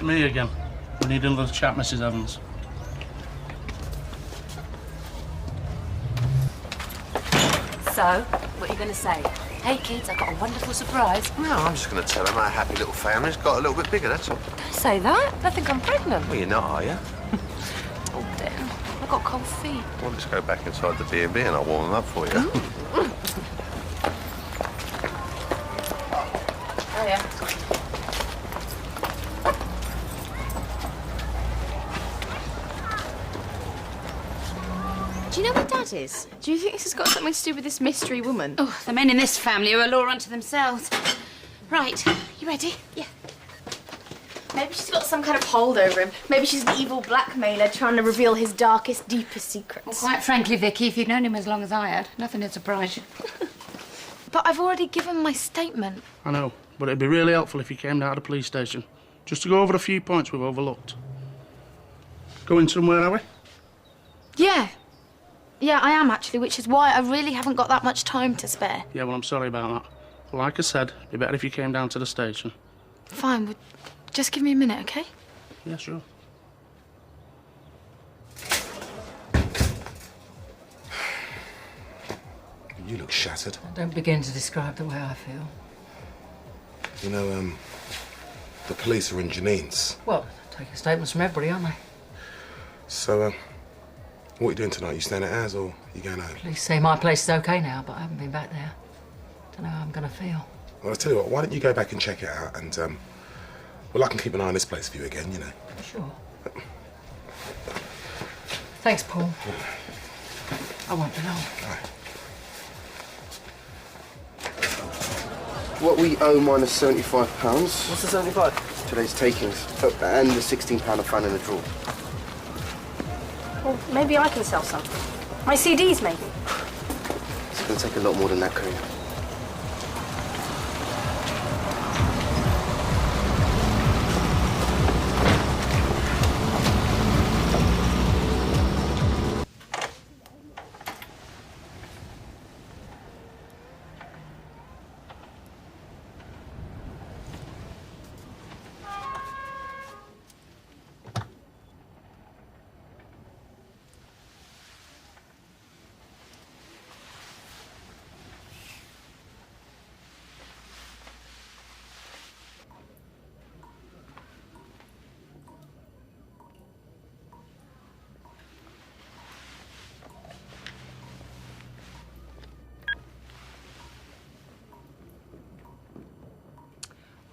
Me again. We need another chat, Mrs. Evans. So, what are you going to say? Hey, kids, I've got a wonderful surprise. No, I'm just going to tell them our happy little family's got a little bit bigger, that's all. Don't say that. I think I'm pregnant. Well, you're not, are you? Oh, damn. I've got cold feet. Well, let's go back inside the B&B and I'll warm them up for you. Oh, yeah. Do you know where Dad is? Do you think this has got something to do with this mystery woman? Oh, the men in this family are a law unto themselves. Right, you ready? Yeah. Maybe she's got some kind of hold over him. Maybe she's an evil blackmailer trying to reveal his darkest, deepest secrets. Well, quite frankly, Vicky, if you'd known him as long as I had, nothing would surprise you. But I've already given my statement. I know, but it'd be really helpful if you came down to the police station, just to go over a few points we've overlooked. Going somewhere, are we? Yeah. Yeah, I am actually, which is why I really haven't got that much time to spare. Yeah, well, I'm sorry about that. But like I said, it'd be better if you came down to the station. Fine, but just give me a minute, okay? Yeah, sure. You look shattered. Don't begin to describe the way I feel. You know, the police are in Janine's. Well, taking statements from everybody, aren't they? So, what are you doing tonight? You staying at ours or you going home? Police say my place is okay now, but I haven't been back there. Don't know how I'm gonna feel. Well, I'll tell you what, why don't you go back and check it out and, well, I can keep an eye on this place for you again, you know. Sure. Thanks, Paul. I won't be long. All right. What we owe minus £75. What's the 75? Today's takings. And the £16 I found in the drawer. Well, maybe I can sell some. My CDs, maybe. It's going to take a lot more than that, Corinne.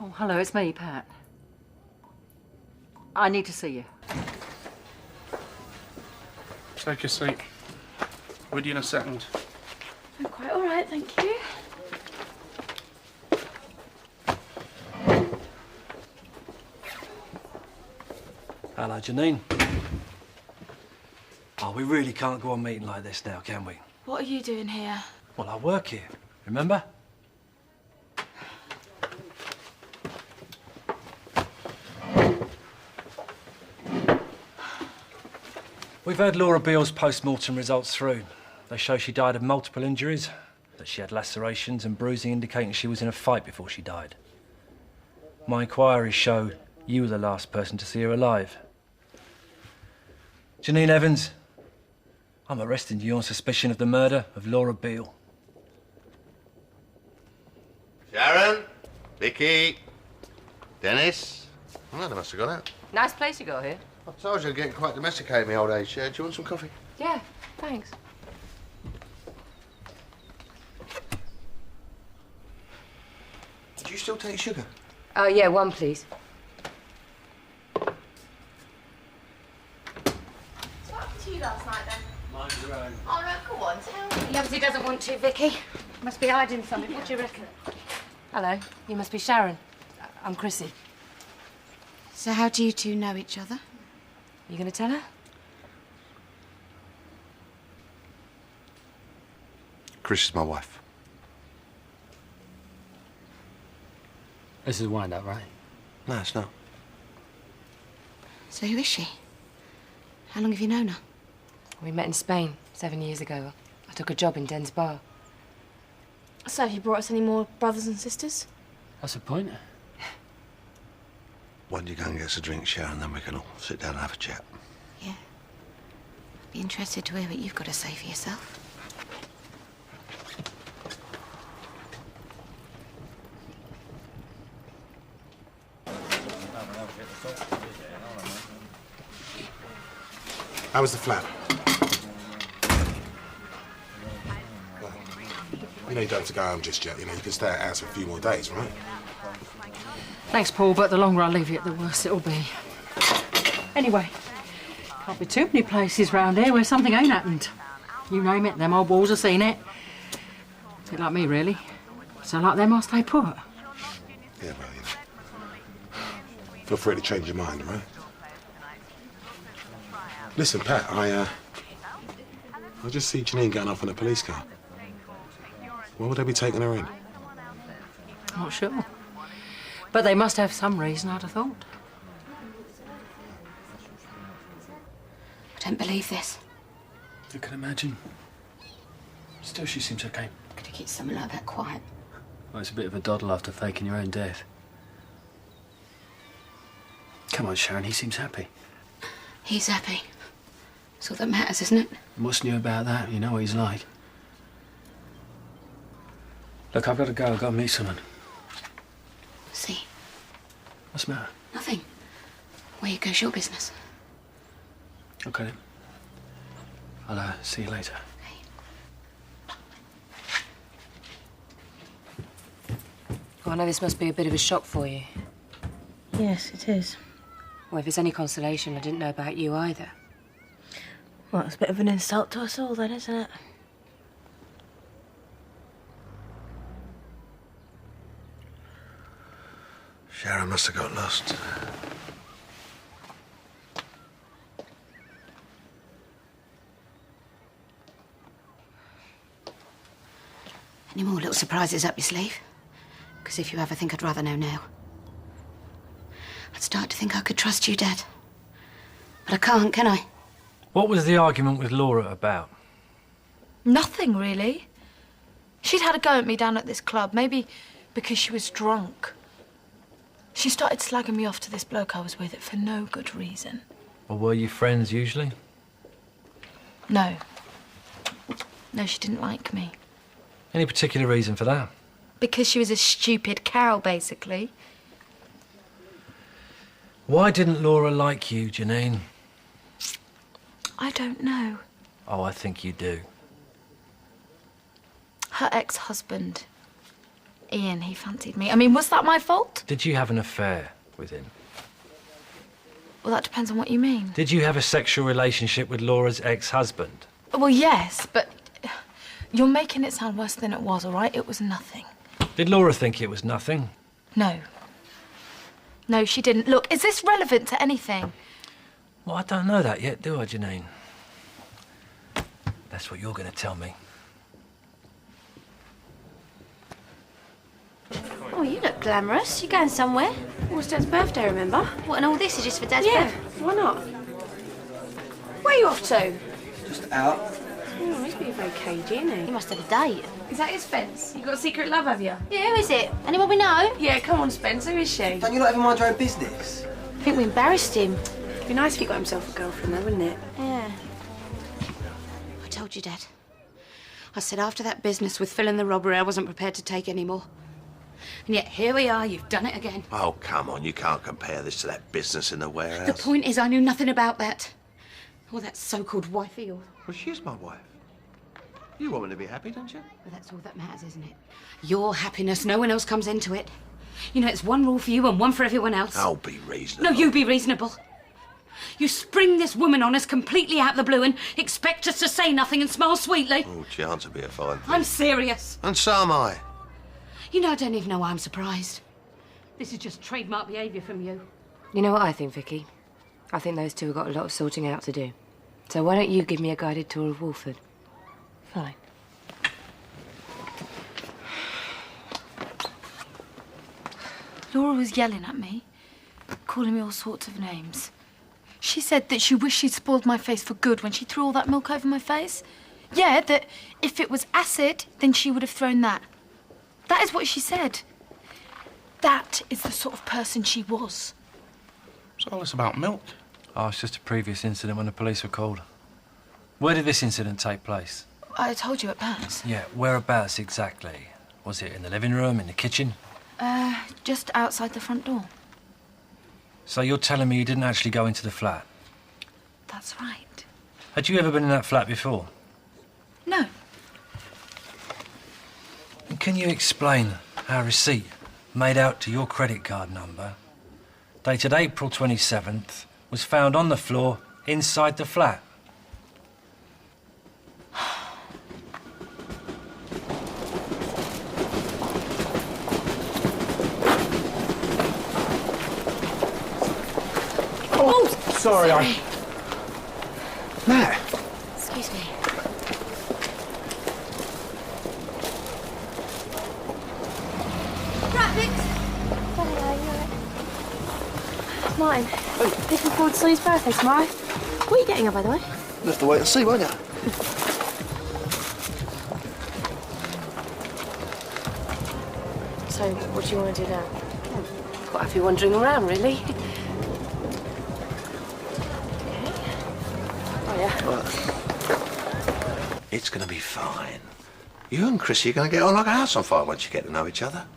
Oh, hello, it's me, Pat. I need to see you. Take a seat. With you in a second. I'm quite all right, thank you. Hello, Janine. Oh, we really can't go on meeting like this now, can we? What are you doing here? Well, I work here, remember? We've had Laura Beale's post-mortem results through. They show she died of multiple injuries, that she had lacerations and bruising indicating she was in a fight before she died. My inquiries show you were the last person to see her alive. Janine Evans, I'm arresting you on suspicion of the murder of Laura Beale. Sharon, Vicky, Dennis. Oh, they must have gone out. Nice place you got here. I told you I'm getting quite domesticated in my old age. Do you want some coffee? Yeah, thanks. Do you still take sugar? Oh, yeah, one, please. What happened to you last night, then? Mind your own. Oh, no, go on, tell me. He obviously doesn't want to, Vicky. Must be hiding something. What do you reckon? Hello, you must be Sharon. I'm Chrissy. So how do you two know each other? You gonna tell her? Chris is my wife. This is wind-up, right? No, it's not. So who is she? How long have you known her? We met in Spain 7 years ago. I took a job in Den's bar. So have you brought us any more brothers and sisters? That's the point. Why don't you go and get us a drink, Sharon, then we can all sit down and have a chat. Yeah. Be interested to hear what you've got to say for yourself. How was the flat? Well, you know you don't have to go home just yet. You know, you can stay at our house for a few more days, right? Thanks, Paul, but the longer I leave you, the worse it'll be. Anyway, can't be too many places round here where something ain't happened. You name it, them old walls have seen it. A bit like me, really. So like them, I'll stay put. Yeah, well, you know. Feel free to change your mind, right? Listen, Pat, I just see Janine going off in a police car. Why would they be taking her in? Not sure. But they must have some reason, I'd have thought. I don't believe this. I can imagine. Still, she seems okay. Could you keep something like that quiet? Well, it's a bit of a doddle after faking your own death. Come on, Sharon, he seems happy. He's happy. That's all that matters, isn't it? What's new about that? You know what he's like. Look, I've got to go. I've got to meet someone. See? What's the matter? Nothing. Where you go's your business. Okay, then. I'll see you later. Well, I know this must be a bit of a shock for you. Yes, it is. Well, if it's any consolation, I didn't know about you either. Well, it's a bit of an insult to us all then, isn't it? Sharon must have got lost. Any more little surprises up your sleeve? Because if you have, I think I'd rather know now. I'd start to think I could trust you, Dad. But I can't, can I? What was the argument with Laura about? Nothing, really. She'd had a go at me down at this club, maybe because she was drunk. She started slagging me off to this bloke I was with for no good reason. Or were you friends usually? No. No, she didn't like me. Any particular reason for that? Because she was a stupid cow, basically. Why didn't Laura like you, Janine? I don't know. Oh, I think you do. Her ex-husband, Ian, he fancied me. I mean, was that my fault? Did you have an affair with him? Well, that depends on what you mean. Did you have a sexual relationship with Laura's ex-husband? Well, yes, but you're making it sound worse than it was, all right? It was nothing. Did Laura think it was nothing? No. No, she didn't. Look, is this relevant to anything? Well, I don't know that yet, do I, Janine? That's what you're going to tell me. Oh, you look glamorous. You going somewhere? It was Dad's birthday, remember? What, and all this is just for Dad's birthday? Why not? Where are you off to? Just out. Oh, he's being very cagey, isn't he? You must have a date. Is that his fence? You got a secret love, have you? Yeah, who is it? Anyone we know? Yeah, come on, Spence. Who is she? Don't you not ever mind your own business? I think we embarrassed him. It'd be nice if he got himself a girlfriend, though, wouldn't it? Yeah. I told you, Dad. I said after that business with Phil and the robbery, I wasn't prepared to take any more. And yet here we are, you've done it again. Oh, come on, you can't compare this to that business in the warehouse. The point is I knew nothing about that. Or that so-called wife of yours. Well, she's my wife. You want me to be happy, don't you? Well, that's all that matters, isn't it? Your happiness, no one else comes into it. You know, it's one rule for you and one for everyone else. Oh, be reasonable. No, you be reasonable. You spring this woman on us completely out of the blue and expect us to say nothing and smile sweetly. Oh, chance would be a fine thing. I'm serious. And so am I. You know, I don't even know why I'm surprised. This is just trademark behaviour from you. You know what I think, Vicky? I think those two have got a lot of sorting out to do. So why don't you give me a guided tour of Wolford? Fine. Laura was yelling at me, calling me all sorts of names. She said that she wished she'd spoiled my face for good when she threw all that milk over my face. Yeah, that if it was acid, then she would have thrown that. That is what she said. That is the sort of person she was. What's all this about milk? Oh, it's just a previous incident when the police were called. Where did this incident take place? I told you at Pat's. Yeah, whereabouts exactly? Was it in the living room, in the kitchen? Just outside the front door. So you're telling me you didn't actually go into the flat? That's right. Had you ever been in that flat before? No. And can you explain how a receipt made out to your credit card number, dated April 27th, was found on the floor inside the flat? Oh, sorry. Matt. Excuse me. Right, Vix. Martin, looking forward to Sonny's birthday tomorrow. What are you getting her, by the way? You'll have to wait and see, won't you? So, what do you want to do now? Quite have you wandering around, really. Oh, yeah. It's going to be fine. You and Chrissy are going to get on like a house on fire once you get to know each other.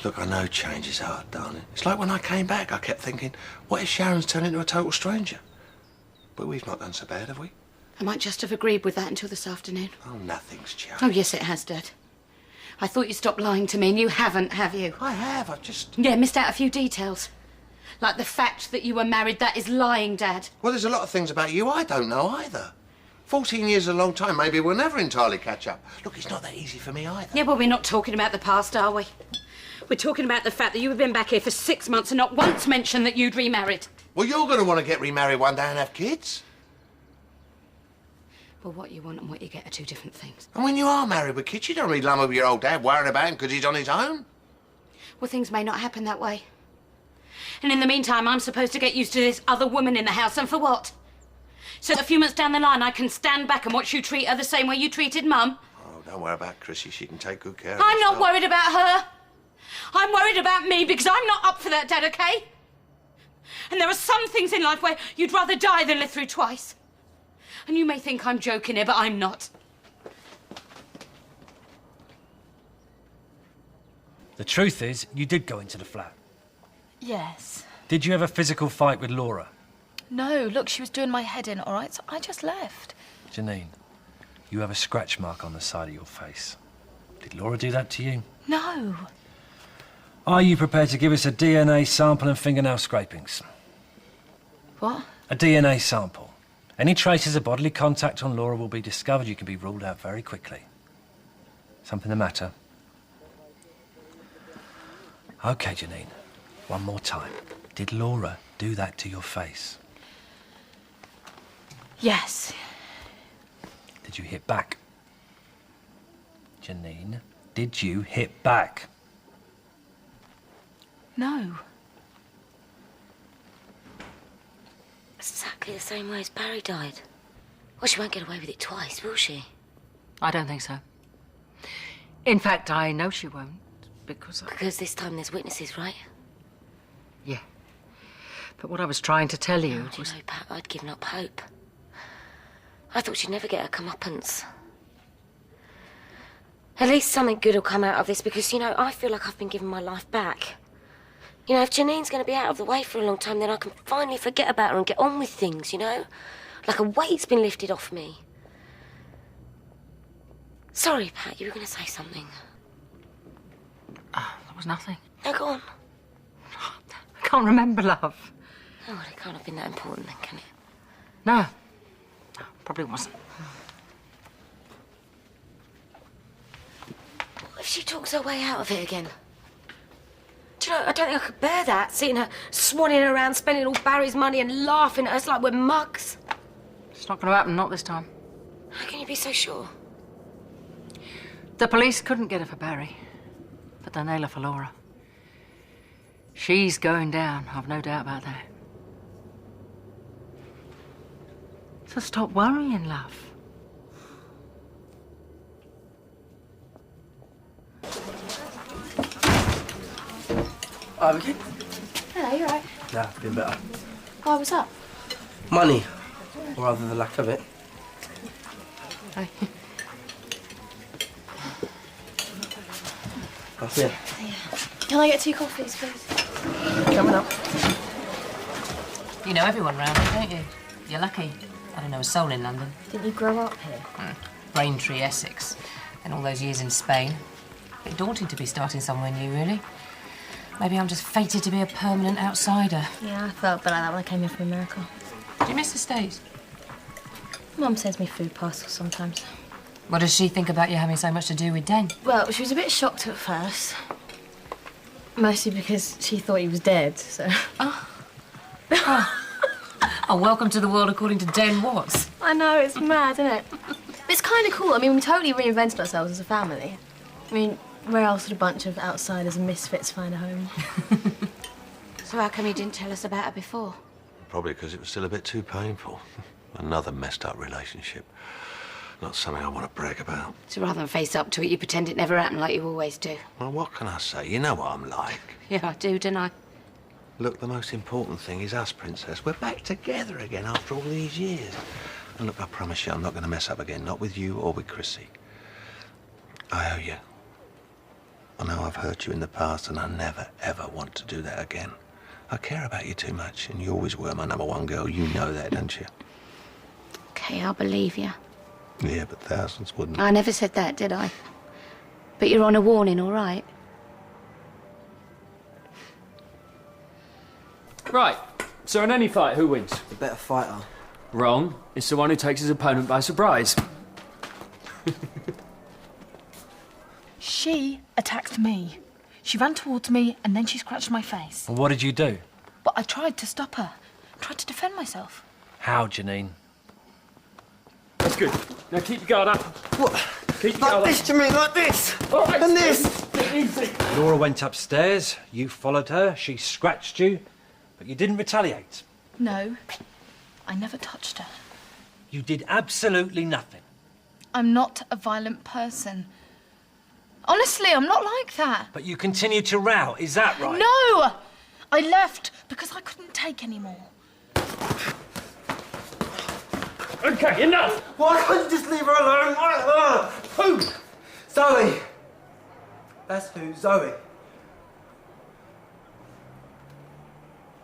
Look, I know change is hard, darling. It's like when I came back, I kept thinking, what if Sharon's turned into a total stranger? But we've not done so bad, have we? I might just have agreed with that until this afternoon. Oh, nothing's changed. Oh, yes, it has, Dad. I thought you stopped lying to me, and you haven't, have you? I have, I just... Yeah, missed out a few details. Like the fact that you were married, that is lying, Dad. Well, there's a lot of things about you I don't know either. 14 years is a long time. Maybe we'll never entirely catch up. Look, it's not that easy for me either. Yeah, well, we're not talking about the past, are we? We're talking about the fact that you've been back here for 6 months and not once mentioned that you'd remarried. Well, you're going to want to get remarried one day and have kids. Well, what you want and what you get are two different things. And when you are married with kids, you don't really lumber with your old dad worrying about him because he's on his own. Well, things may not happen that way. And in the meantime, I'm supposed to get used to this other woman in the house, and for what? So that a few months down the line, I can stand back and watch you treat her the same way you treated Mum? Oh, don't worry about Chrissy. She can take good care of I'm not herself. worried about her. I'm worried about me because I'm not up for that, Dad, OK? And there are some things in life where you'd rather die than live through twice. And you may think I'm joking here, but I'm not. The truth is, you did go into the flat. Yes. Did you have a physical fight with Laura? No, look, she was doing my head in, all right? So I just left. Janine, you have a scratch mark on the side of your face. Did Laura do that to you? No. Are you prepared to give us a DNA sample and fingernail scrapings? What? A DNA sample. Any traces of bodily contact on Laura will be discovered. You can be ruled out very quickly. Something the matter? OK, Janine. One more time. Did Laura do that to your face? Yes. Did you hit back? Janine, did you hit back? No. Exactly the same way as Barry died. Well, she won't get away with it twice, will she? I don't think so. In fact, I know she won't, because Because this time there's witnesses, right? Yeah. But what I was trying to tell you Do was... you know, Pat, I'd given up hope. I thought she'd never get her comeuppance. At least something good will come out of this because, you know, I feel like I've been given my life back. You know, if Janine's going to be out of the way for a long time, then I can finally forget about her and get on with things, you know? Like a weight's been lifted off me. Sorry, Pat, you were going to say something. There was nothing. No, go on. I can't remember, love. Oh, well, it can't have been that important then, can it? No. No, probably wasn't. What if she talks her way out of it again? Do you know, I don't think I could bear that, seeing her swanning around, spending all Barry's money and laughing at us like we're mugs. It's not going to happen, not this time. How can you be so sure? The police couldn't get her for Barry, but they nail her for Laura. She's going down, I've no doubt about that. So stop worrying, love. Hi, Vicky. Hello, you all right? Yeah, been better. Why was up? Money. Or rather the lack of it. Hi. That's it. Can I get 2 coffees, please? Coming up. You know everyone round here, don't you? You're lucky. I don't know a soul in London. Didn't you grow up here? Braintree, Essex, and all those years in Spain. A bit daunting to be starting somewhere new, really. Maybe I'm just fated to be a permanent outsider. Yeah, I felt a bit like that when I came here from America. Do you miss the States? Mum sends me food parcels sometimes. What does she think about you having so much to do with Den? Well, she was a bit shocked at first. Mostly because she thought he was dead, so... Oh, welcome to the world according to Den Watts. I know, it's mad, isn't it? But it's kind of cool. I mean, we totally reinvented ourselves as a family. I mean, where else would a bunch of outsiders and misfits find a home? So how come you didn't tell us about her before? Probably because it was still a bit too painful. Another messed up relationship. Not something I want to brag about. So rather than face up to it, you pretend it never happened like you always do. Well, what can I say? You know what I'm like. Yeah, I do, don't I? Look, the most important thing is us, Princess. We're back together again after all these years. And look, I promise you, I'm not going to mess up again. Not with you or with Chrissy. I owe you. I know I've hurt you in the past, and I never, ever want to do that again. I care about you too much, and you always were my #1 girl. You know that, don't you? Okay, I'll believe you. Yeah, but thousands wouldn't. I never said that, did I? But you're on a warning, all right? Right, so in any fight, who wins? The better fighter. Wrong. It's the one who takes his opponent by surprise. She attacked me. She ran towards me and then she scratched my face. And what did you do? But I tried to stop her. I tried to defend myself. How, Janine? That's good. Now keep your guard up. What? Keep your Like guard this, up. Jimmy, like this. All right, And this. Easy. Laura went upstairs, you followed her, she scratched you, but you didn't retaliate. No, I never touched her. You did absolutely nothing. I'm not a violent person. Honestly, I'm not like that. But you continued to row, is that right? No! I left because I couldn't take any more. Okay, enough! Why can't you just leave her alone? Who? Zoe. That's who, Zoe.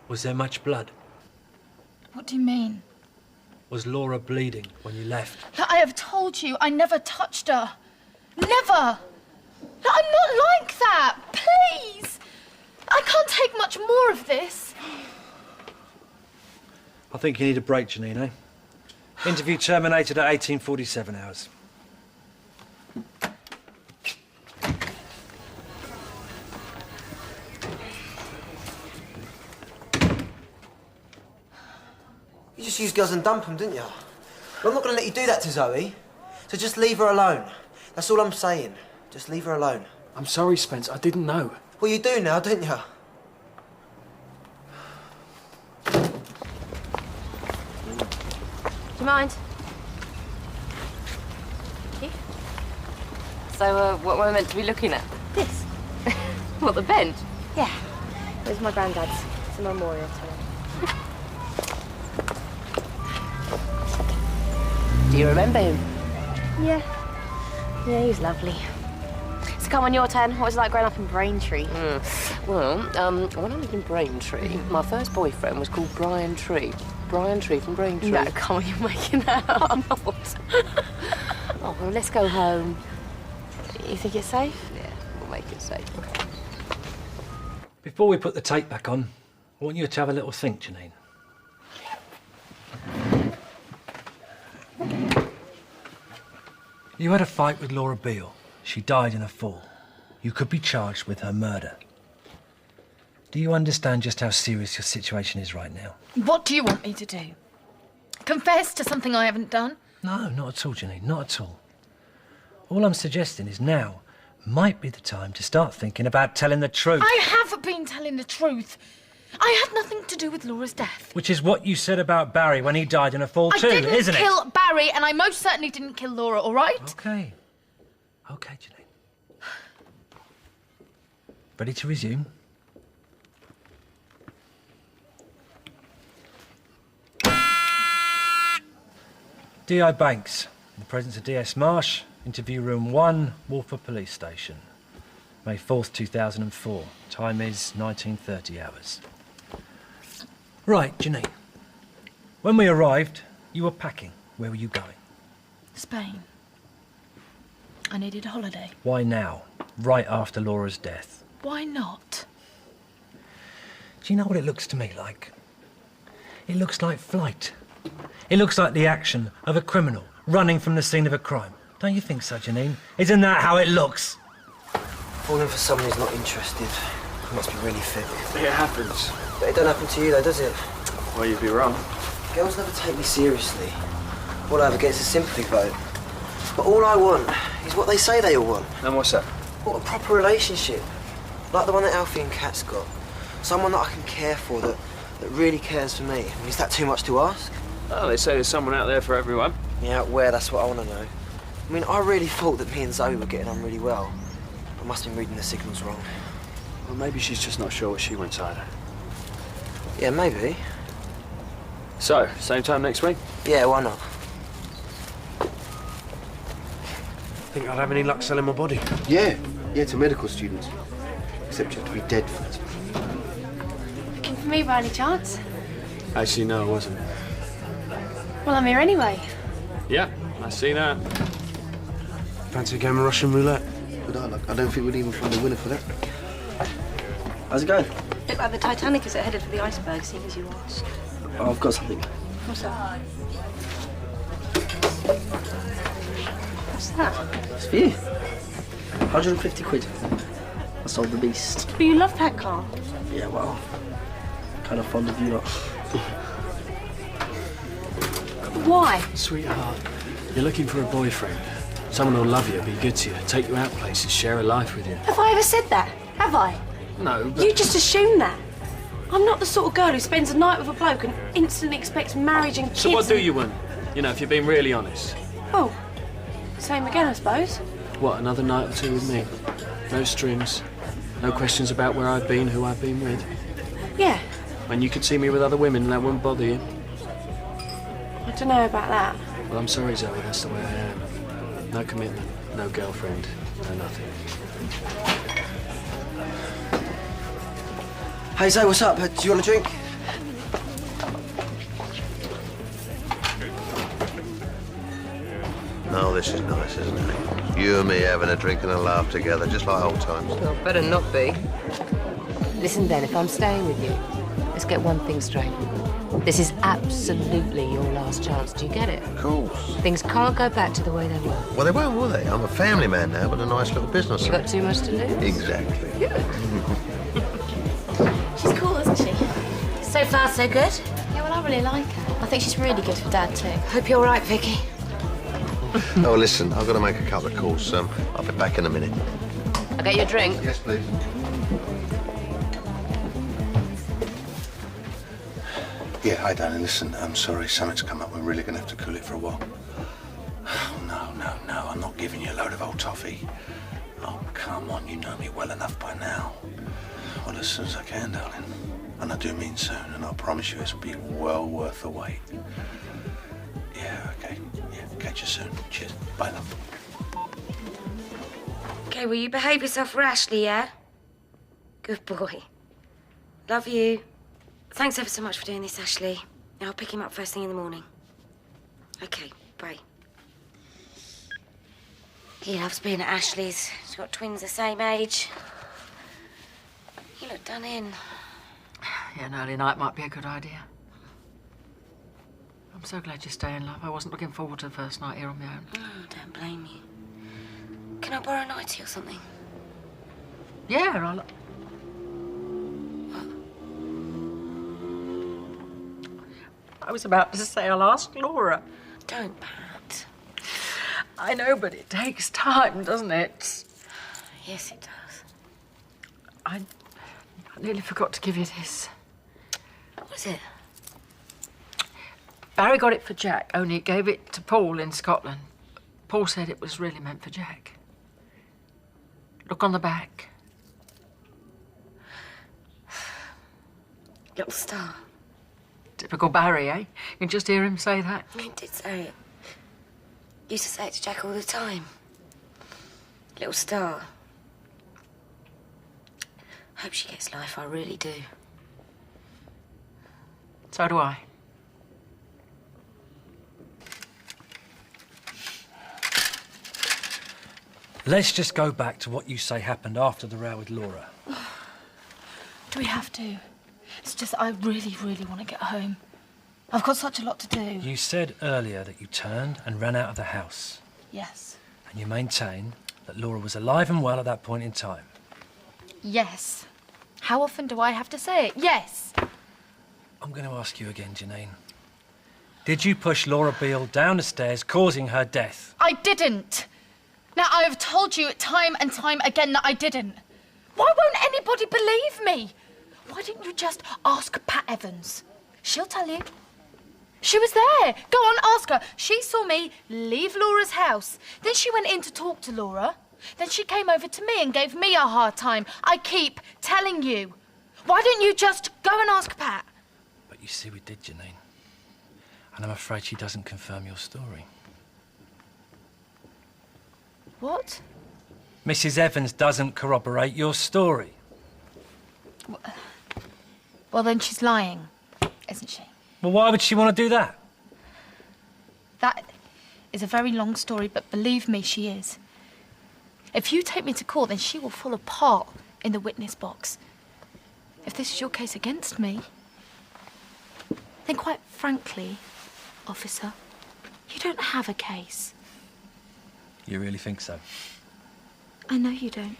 Was there much blood? What do you mean? Was Laura bleeding when you left? I have told you I never touched her. Never! I'm not like that! Please! I can't take much more of this. I think you need a break, Janine, eh? Interview terminated at 18:47 hours. You just use girls and dump them, didn't you? Well, I'm not going to let you do that to Zoe. So just leave her alone. That's all I'm saying. Just leave her alone. I'm sorry, Spence. I didn't know. Well, you do now, don't you? Do you mind? So, what were we meant to be looking at? This. What, the bench? Yeah. It was my granddad's. It's a memorial to him. Do you remember him? Yeah. Yeah, he was lovely. So come on, your turn. What was it like growing up in Braintree? Well, when I lived in Braintree, my first boyfriend was called Brian Tree. Brian Tree from Braintree. No, come on, you're making that up. I'm not. Oh, well, let's go home. You think it's safe? Yeah, we'll make it safe. Before we put the tape back on, I want you to have a little think, Janine. You had a fight with Laura Beale. She died in a fall. You could be charged with her murder. Do you understand just how serious your situation is right now? What do you want me to do? Confess to something I haven't done? No, not at all, Janine, not at all. All I'm suggesting is now might be the time to start thinking about telling the truth. I have been telling the truth. I had nothing to do with Laura's death. Which is what you said about Barry when he died in a fall too, isn't isn't it? I didn't kill Barry, and I most certainly didn't kill Laura, all right? Okay. Okay, Janine. Ready to resume? D.I. Banks, in the presence of D.S. Marsh, interview room 1, Wolford Police Station. May 4th, 2004. Time is 19:30 hours. Right, Janine. When we arrived, you were packing. Where were you going? Spain. I needed a holiday. Why now? Right after Laura's death? Why not? Do you know what it looks to me like? It looks like flight. It looks like the action of a criminal running from the scene of a crime. Don't you think so, Janine? Isn't that how it looks? Falling for someone who's not interested. You must be really thick. It happens. But it don't happen to you, though, does it? Well, you'd be wrong. Girls never take me seriously. All I ever get is a sympathy vote. But all I want is what they say they all want. And what's that? What, a proper relationship. Like the one that Alfie and Kat's got. Someone that I can care for, that really cares for me. I mean, is that too much to ask? Oh, they say there's someone out there for everyone. Yeah, out where? That's what I want to know. I mean, I really thought that me and Zoe were getting on really well. I must have been reading the signals wrong. Well, maybe she's just not sure what she wants either. Yeah, maybe. So, same time next week? Yeah, why not? Think I'd have any luck selling my body? Yeah, to medical students. Except you have to be dead first. Looking for me by any chance? Actually, no, I wasn't. Well, I'm here anyway. Yeah, I see that. Fancy a game of Russian roulette? But I don't think we'd even find a winner for that. How's it going? Look like the Titanic is headed for the iceberg, seeing as you asked. Oh, I've got something. What's that? What's that? It's for you. 150 quid. I sold the beast. But you love that car. Yeah, well, kind of fond of you lot. Why? Sweetheart, you're looking for a boyfriend. Someone who'll love you, be good to you, take you out places, share a life with you. Have I ever said that? Have I? No, but... You just assume that. I'm not the sort of girl who spends a night with a bloke and instantly expects marriage and kids. So what do you want? You know, if you're being really honest. Oh, same again, I suppose. What, another night or two with me? No strings, no questions about where I've been, who I've been with. Yeah. And you could see me with other women and that wouldn't bother you. I don't know about that. Well, I'm sorry, Zoe, that's the way I am. No commitment, no girlfriend, no nothing. Hey, Zoe, what's up? Do you want a drink? No, this is nice, isn't it? You and me having a drink and a laugh together, just like old times. Well, better not be. Listen then, if I'm staying with you, let's get one thing straight. This is absolutely your last chance. Do you get it? Of course. Things can't go back to the way they were. Well, they won't, will they? I'm a family man now with a nice little business. You got too much to lose? Exactly. Good. She's cool, isn't she? So far, so good. Yeah, well, I really like her. I think she's really good for Dad, too. Hope you're right, Vicky. Oh, listen, I've got to make a couple of calls. I'll be back in a minute. I'll get you a drink. Yes, please. Yeah, hi, darling. Listen, I'm sorry. Something's come up. We're really going to have to cool it for a while. Oh, no. I'm not giving you a load of old toffee. Oh, come on. You know me well enough by now. Well, as soon as I can, darling. And I do mean soon. And I promise you it'll be well worth the wait. Yeah, okay. Yeah, catch you soon. Cheers. Bye, love. Okay, will you behave yourself for Ashley, yeah? Good boy. Love you. Thanks ever so much for doing this, Ashley. I'll pick him up first thing in the morning. Okay, bye. He loves being at Ashley's. He's got twins the same age. You look done in. Yeah, an early night might be a good idea. I'm so glad you're staying, love. I wasn't looking forward to the first night here on my own. Oh, don't blame you. Can I borrow a nightie or something? Yeah, I'll... I was about to say I'll ask Laura. Don't, Pat. I know, but it takes time, doesn't it? Yes, it does. I nearly forgot to give you this. What is it? Barry got it for Jack, only he gave it to Paul in Scotland. Paul said it was really meant for Jack. Look on the back. Little star. Typical Barry, eh? You can just hear him say that. He did say it. Used to say it to Jack all the time. Little star. Hope she gets life, I really do. So do I. Let's just go back to what you say happened after the row with Laura. Do we have to? It's just I really, really want to get home. I've got such a lot to do. You said earlier that you turned and ran out of the house. Yes. And you maintain that Laura was alive and well at that point in time. Yes. How often do I have to say it? Yes. I'm going to ask you again, Janine. Did you push Laura Beale down the stairs, causing her death? I didn't. Now, I have told you time and time again that I didn't. Why won't anybody believe me? Why didn't you just ask Pat Evans? She'll tell you. She was there. Go on, ask her. She saw me leave Laura's house. Then she went in to talk to Laura. Then she came over to me and gave me a hard time. I keep telling you. Why don't you just go and ask Pat? But you see, we did, Janine. And I'm afraid she doesn't confirm your story. What? Mrs. Evans doesn't corroborate your story. Well, then she's lying, isn't she? Well, why would she want to do that? That is a very long story, but believe me, she is. If you take me to court, then she will fall apart in the witness box. If this is your case against me, then quite frankly, officer, you don't have a case. You really think so? I know you don't.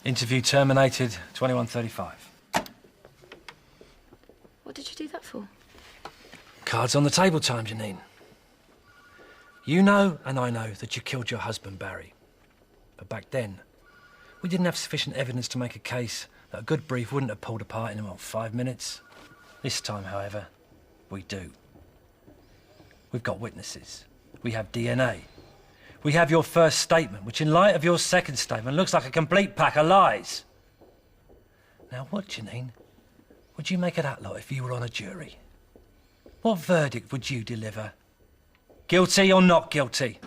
Interview terminated, 21:35. What did you do that for? Cards on the table time, Janine. You know, and I know, that you killed your husband, Barry. But back then, we didn't have sufficient evidence to make a case that a good brief wouldn't have pulled apart in about 5 minutes. This time, however, we do. We've got witnesses. We have DNA. We have your first statement, which in light of your second statement looks like a complete pack of lies. Now what, Janine, would you make of that lot if you were on a jury? What verdict would you deliver? Guilty or not guilty?